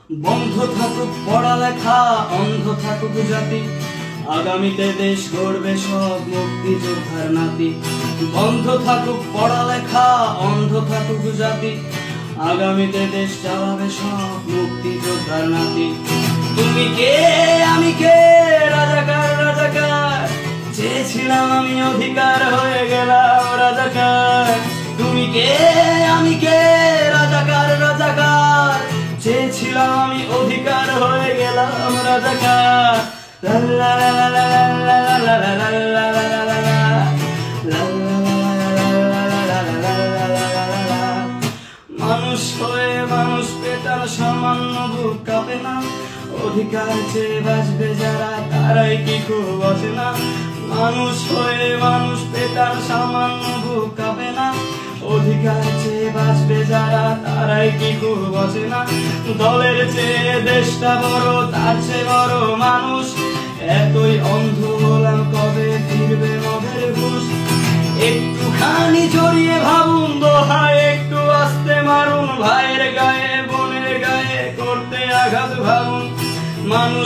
বন্ধ থাকুক পড়ালেখা, অন্ধ থাকুক জাতি, আগামীতে দেশ গড়বে সব মুক্তিযোদ্ধার নাতি। বন্ধ থাকুক পড়ালেখা, অন্ধ থাকুক জাতি, আগামীতে দেশ চালাবে সব মুক্তিযোদ্ধার নাতি। তুমি কে আমি কে, রাজাকার রাজাকার, চেয়েছিলাম আমি অধিকার, হয়ে গেলাম রাজাকার। তুমি কে আমি কে, রাজাকার রাজাকার, চেয়েছিলাম আমি অধিকার, হয়ে গেলাম রাজাকার। মানুষ হয়ে মানুষ পেটার সামান্য বুক কাঁপে না, অধিকার চেয়ে বাঁচবে যারা তারাই কি খুব বসে না। মানুষ হয়ে মানুষ পেটার সামান্য বুক কাঁপে না, অধিকার চেয়ে বাঁচবে যারা তারাই কি খুব বসে না। দলের চেয়ে দেশটা বড়, তার চেয়ে বড় মানুষ, এতই অন্ধ হলাম কবে ফিরবে মদের ঘুষ। একটুখানি জড়িয়ে ভাবুন দোহায়, একটু আস্তে মারুন ভাইয়ের গায়ে বোনের গায়ে, করতে আঘাত ভাবুন মানুষ।